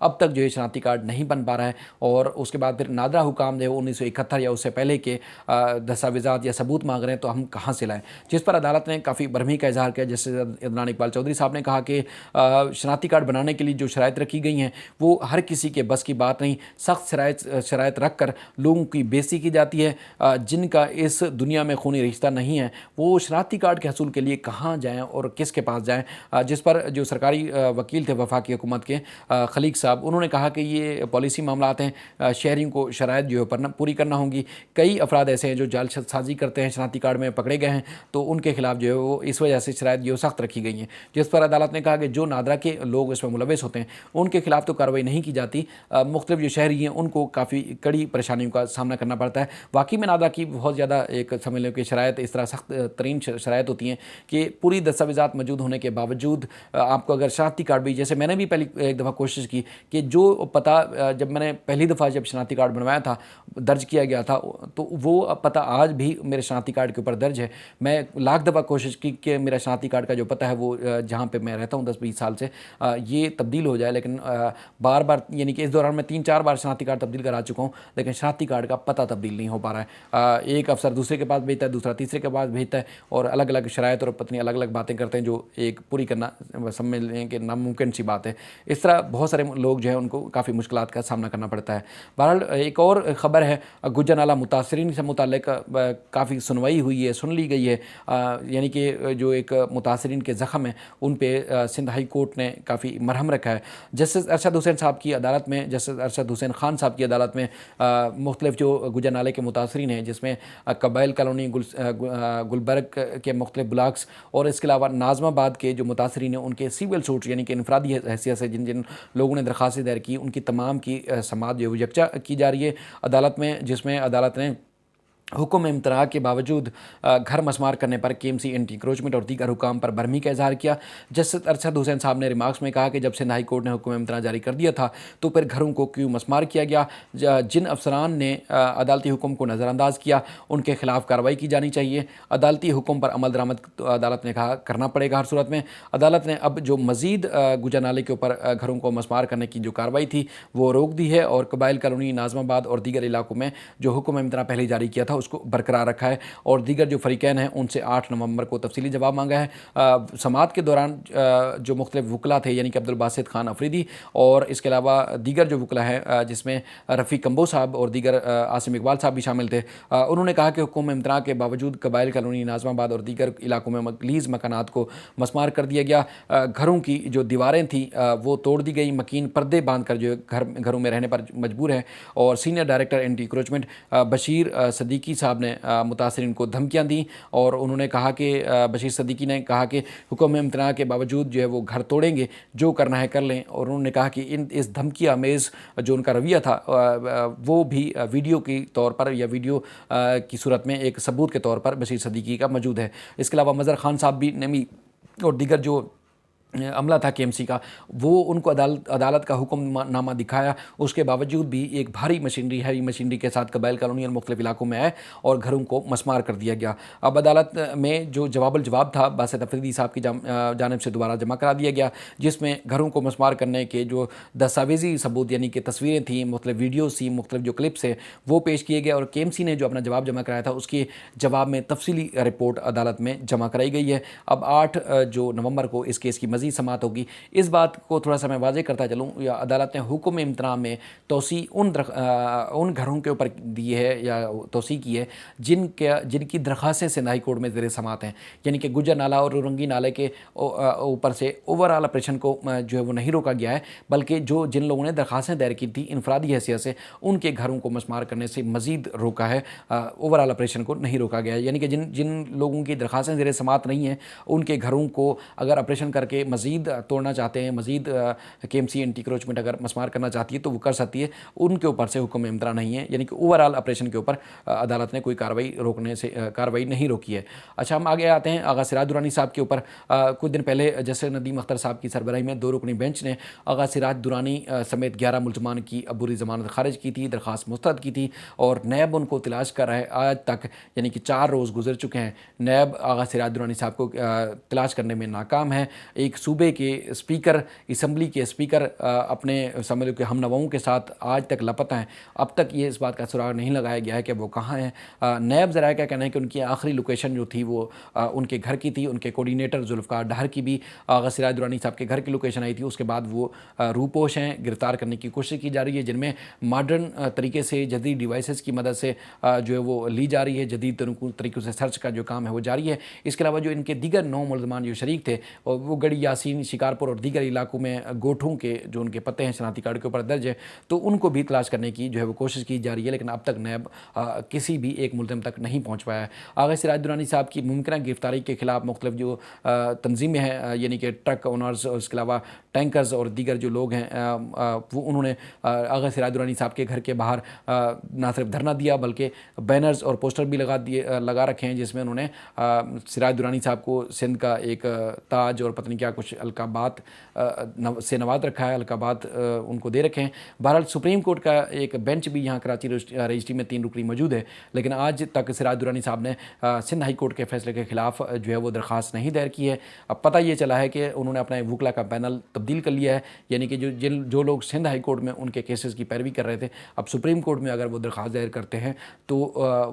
اب تک جو ہے شناختی کارڈ نہیں بن پا رہا ہے، اور اس کے بعد پھر نادرا حکام جو ہے 1971 یا اس سے پہلے کے دستاویزات یا ثبوت مانگ رہے ہیں، تو ہم کہاں سے لائیں، جس پر عدالت نے کافی برہمی کا اظہار کیا. جیسے عدنان اقبال چودھری صاحب نے کہا کہ شناختی کارڈ بنانے کے لیے جو شرائط رکھی گئی ہیں وہ ہر کسی کے بس کی بات نہیں، سخت شرائط رکھ کر لوگوں کی بے عزتی کی جاتی ہے. جن کا اس دنیا میں خونی رشتہ نہیں ہے وہ شناختی کارڈ کے حصول کے لیے کہاں جائیں اور کس کے پاس جائیں. جس پر جو سرکاری وکیل تھے وفاقی حکومت کے خلیق صاحب، انہوں نے کہا کہ یہ پالیسی معاملات ہیں، شہریوں کو شرائط جو ہے پوری کرنا ہوں گی. کئی افراد ایسے ہیں جو جعل سازی کرتے ہیں، شناختی کارڈ میں پکڑے گئے ہیں، تو ان کے خلاف جو ہے وہ اس وجہ سے شرائط جو سخت رکھی گئی ہیں. جس پر عدالت نے کہا کہ جو نادرا کے لوگ اس میں ملوث ہوتے ہیں ان کے خلاف تو کارروائی نہیں کی جاتی، مختلف جو شہری ہیں ان کو کافی کڑی پریشانیوں کا سامنا کرنا پڑتا ہے. واقعی میں نادرا کی بہت زیادہ ایک سمجھ لیں کہ شرائط اس طرح سخت ترین شرائط ہوتی ہیں کہ پوری دستاویزات موجود ہونے کے باوجود آپ کو اگر شناختی کارڈ بھی، جیسے میں نے بھی پہلی ایک دفعہ کوشش کی کہ جو پتہ جب میں نے پہلی دفعہ جب شناختی کارڈ بنوایا تھا درج کیا گیا تھا، تو وہ پتہ آج بھی میرے شناختی کارڈ کے اوپر درج ہے. میں لاکھ دفعہ کوشش کی کہ میرا شناختی کارڈ کا جو پتہ ہے وہ جہاں پہ میں رہتا ہوں 10-20 سال سے یہ تبدیل ہو جائے، لیکن بار بار یعنی کہ اس دوران میں 3-4 بار شناختی کارڈ تبدیل کرا چکا ہوں، لیکن شناختی کارڈ کا پتہ تبدیل نہیں ہو پا رہا ہے. ایک افسر دوسرے کے پاس بھیجتا ہے، دوسرا تیسرے کے پاس بھیجتا ہے، اور الگ الگ شرائط اور پتنی الگ الگ باتیں کرتے ہیں جو ایک پوری کرنا سمجھ لیں کہ ناممکن سی بات ہے. اس طرح بہت سارے لوگ جو ہیں ان کو کافی مشکلات کا سامنا کرنا پڑتا ہے. بہرحال ایک اور خبر ہے، گوجرانالہ متاثرین سے متعلق کافی سنوائی ہوئی ہے، سن لی گئی ہے. یعنی کہ جو ایک متاثرین کے زخم ہیں ان پہ سندھ ہائی کورٹ نے کافی مرہم رکھا ہے. جسٹس ارشد حسین صاحب کی عدالت میں، جسٹس ارشد حسین خان صاحب کی عدالت میں مختلف جو گوجرانالے کے متاثرین ہیں، جس میں قبائل کالونی، گلبرگ کے مختلف بلاکس، اور اس کے علاوہ ناظم آباد کے جو متاثرین ہیں ان کے سیول سوٹ یعنی کہ انفرادی حیثیت سے جن لوگوں نے درخواستیں دائر کی، ان کی تمام کی سماعت جو یکجا کی جا رہی ہے عدالت میں، جس میں عدالت نے حکم امتناع کے باوجود گھر مسمار کرنے پر KMC اینٹی انکروچمنٹ اور دیگر حکام پر برہمی کا اظہار کیا. جسٹس ارشد حسین صاحب نے ریمارکس میں کہا کہ جب سندھ ہائی کورٹ نے حکم امتناع جاری کر دیا تھا تو پھر گھروں کو کیوں مسمار کیا گیا. جن افسران نے عدالتی حکم کو نظر انداز کیا ان کے خلاف کارروائی کی جانی چاہیے. عدالتی حکم پر عمل درآمد عدالت نے کہا کرنا پڑے گا ہر صورت میں. عدالت نے اب جو مزید گوجرانالے کے اوپر گھروں کو مسمار کرنے کی جو کارروائی تھی وہ روک دی ہے، اور قبائل کالونی، ناظم آباد اور دیگر علاقوں میں جو حکم امتناع پہلے جاری کیا تھا اس کو برقرار رکھا ہے، اور دیگر جو فریقین ہیں ان سے 8 نومبر کو تفصیلی جواب مانگا ہے. سماعت کے دوران جو مختلف وکلا تھے یعنی کہ عبدالباسط خان افریدی اور اس کے علاوہ دیگر جو وکلا ہیں جس میں رفیق کمبو صاحب اور دیگر عاصم اقبال صاحب بھی شامل تھے، انہوں نے کہا کہ حکم امتناع کے باوجود قبائل کالونی، ناظم آباد اور دیگر علاقوں میں لیز مکانات کو مسمار کر دیا گیا. گھروں کی جو دیواریں تھیں وہ توڑ دی گئی، مکین پردے باندھ کر جو گھروں میں رہنے پر مجبور ہیں. اور senior director anti encroachment Bashir Siddiqui صاحب نے متاثرین کو دھمکیاں دیں، اور انہوں نے کہا کہ بشیر صدیقی نے کہا کہ حکم امتناع کے باوجود جو ہے وہ گھر توڑیں گے، جو کرنا ہے کر لیں. اور انہوں نے کہا کہ اس دھمکی آمیز جو ان کا رویہ تھا وہ بھی ویڈیو کی طور پر یا ویڈیو کی صورت میں ایک ثبوت کے طور پر بشیر صدیقی کا موجود ہے. اس کے علاوہ مظہر خان صاحب بھی نمی اور دیگر جو عملہ تھا KMC کا، وہ ان کو عدالت کا حکم نامہ دکھایا، اس کے باوجود بھی ایک بھاری مشینری، ہیوی مشینری کے ساتھ قبائل کالونی اور مختلف علاقوں میں آئے اور گھروں کو مسمار کر دیا گیا. اب عدالت میں جو جواب الجواب تھا باسط افریدی صاحب کی جانب سے دوبارہ جمع کرا دیا گیا، جس میں گھروں کو مسمار کرنے کے جو دستاویزی ثبوت یعنی کہ تصویریں تھیں، مختلف ویڈیوز تھیں، مختلف جو کلپس ہیں وہ پیش کیے گئے، اور KMC نے جو اپنا جواب جمع کرایا تھا اس کے جواب میں تفصیلی رپورٹ عدالت میں جمع کرائی گئی ہے. اب 8 جو نومبر کو اس کیس کی مزید سماعت ہوگی. اس بات کو تھوڑا سا میں واضح کرتا چلوں، یا عدالت نے حکم امتناع میں توسیع ان گھروں کے اوپر دی ہے یا توسیع کی ہے جن کی درخواستیں سندھ ہائی کورٹ میں زیر سماعت ہیں. یعنی کہ گجر نالہ اور رنگی نالے کے اوپر سے اوور آل آپریشن کو جو ہے وہ نہیں روکا گیا ہے، بلکہ جن لوگوں نے درخواستیں دائر کی تھیں انفرادی حیثیت سے ان کے گھروں کو مسمار کرنے سے مزید روکا ہے، اوور آل آپریشن کو نہیں روکا گیا ہے. یعنی کہ جن لوگوں کی درخواستیں زیر سماعت نہیں ہیں ان کے گھروں کو اگر آپریشن کر کے مزید توڑنا چاہتے ہیں، مزید KMC اینٹی انکروچمنٹ اگر مسمار کرنا چاہتی ہے تو وہ کر سکتی ہے. ان کے اوپر سے حکم امتناع نہیں ہے، یعنی کہ اوور آل آپریشن کے اوپر عدالت نے کوئی کارروائی نہیں روکی ہے. اچھا، ہم آگے آتے ہیں آغا سراج درانی صاحب کے اوپر. کچھ دن پہلے جسٹس ندیم اختر صاحب کی سربراہی میں 2 رکنی بینچ نے آغا سراج درانی سمیت 11 ملزمان کی عبوری ضمانت خارج کی تھی، درخواست مسترد کی تھی، اور نیب ان کو تلاش کر رہا ہے. آج تک یعنی کہ 4 روز گزر چکے ہیں، نیب آغا سراج درانی صاحب کو تلاش کرنے میں ناکام ہے. ایک صوبے کے اسپیکر اسمبلی کے اسپیکر اپنے سمجھ لو کہ ہم نواؤں کے ساتھ آج تک لاپتہ ہیں. اب تک یہ اس بات کا سراغ نہیں لگایا گیا ہے کہ وہ کہاں ہیں. نیب ذرائع کا کہنا ہے کہ ان کی آخری لوکیشن جو تھی وہ ان کے گھر کی تھی. ان کے کوارڈینیٹر ذوالفقار ڈہر کی بھی آغا سراج درانی صاحب کے گھر کی لوکیشن آئی تھی. اس کے بعد وہ روپوش ہیں, گرفتار کرنے کی کوشش کی جا رہی ہے, جن میں ماڈرن طریقے سے جدید ڈیوائسز کی مدد سے جو ہے وہ لی جا رہی ہے. جدید طریقوں سے سرچ کا جو کام ہے وہ جاری ہے. اس کے علاوہ جو ان کے دیگر 9 ملزمان جو شریک تھے وہ گڑھی یاسین, شکارپور اور دیگر علاقوں میں گوٹھوں کے جو ان کے پتے ہیں شناختی کارڈ کے اوپر درج ہے, تو ان کو بھی تلاش کرنے کی جو ہے وہ کوشش کی جا رہی ہے. لیکن اب تک نیب کسی بھی ایک ملزم تک نہیں پہنچ پایا ہے. آغا سراج درانی صاحب کی ممکنہ گرفتاری کے خلاف مختلف جو تنظیمیں ہیں, یعنی کہ ٹرک اونرز اور اس کے علاوہ ٹینکرز اور دیگر جو لوگ ہیں, وہ انہوں نے آغا سراج درانی صاحب کے گھر کے باہر نہ صرف دھرنا دیا بلکہ بینرز اور پوسٹر بھی لگا رکھے ہیں, جس میں انہوں نے سراج درانی صاحب کو سندھ کا ایک تاج اور پتہ نہیں کیا کچھ القابات سے نواز رکھا ہے, القابات ان کو دے رکھے ہیں. بہرحال سپریم کورٹ کا ایک بینچ بھی یہاں کراچی رجسٹری میں 3 رکنی موجود ہے, لیکن آج تک سراج درانی صاحب نے سندھ ہائی کورٹ کے فیصلے کے خلاف جو ہے وہ درخواست نہیں دائر کی ہے. اب پتہ یہ چلا ہے کہ انہوں نے اپنا وکلا کا پینل تبدیل کر لیا ہے, یعنی کہ جو لوگ سندھ ہائی کورٹ میں ان کے کیسز کی پیروی کر رہے تھے, اب سپریم کورٹ میں اگر وہ درخواست دائر کرتے ہیں تو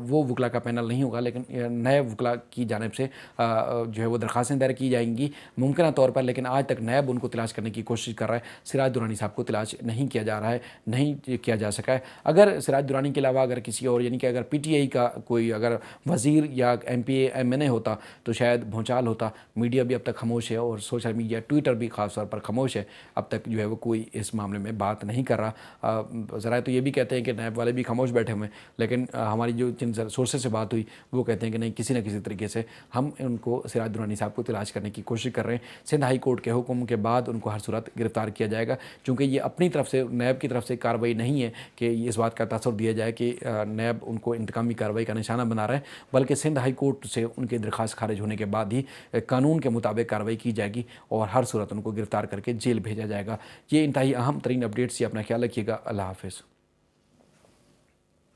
وہ وکلا کا پینل نہیں ہوگا, لیکن نئے وکلا کی جانب سے جو ہے وہ درخواستیں دائر کی جائیں گی ممکنہ طور پر. لیکن آج تک نیب ان کو تلاش کرنے کی کوشش کر رہا ہے, سراج درانی صاحب کو تلاش نہیں کیا جا رہا ہے, نہیں کیا جا سکا ہے. اگر سراج درانی کے علاوہ اگر کسی اور, یعنی کہ اگر پی ٹی آئی کا کوئی اگر وزیر یا M P A M N A ہوتا تو شاید بھونچال ہوتا. میڈیا بھی اب تک خاموش ہے اور سوشل میڈیا ٹویٹر بھی خاص طور پر خاموش ہے. اب تک جو ہے وہ کوئی اس معاملے میں بات نہیں کر رہا. ذرائع تو یہ بھی کہتے ہیں کہ نیب والے بھی خاموش بیٹھے ہوئے ہیں, لیکن ہماری جو جن سورسز سے بات ہوئی وہ کہتے ہیں کہ نہیں, کسی نہ کسی طریقے سے ہم ان کو سراج درانی صاحب کو تلاش کرنے کی کوشش کر رہے ہیں. سندھ ہائی کورٹ کے حکم کے بعد ان کو ہر صورت گرفتار کیا جائے گا, چونکہ یہ اپنی طرف سے نیب کی طرف سے کارروائی نہیں ہے کہ اس بات کا تاثر دیا جائے کہ نیب ان کو انتقامی کارروائی کا نشانہ بنا رہا ہے, بلکہ سندھ ہائی کورٹ سے ان کی درخواست خارج ہونے کے بعد ہی قانون کے مطابق کارروائی کی جائے گی اور ہر صورت ان کو گرفتار کر کے جیل بھیجا جائے گا. یہ انتہائی اہم ترین اپڈیٹس. یہ اپنا خیال رکھیے گا. اللہ حافظ.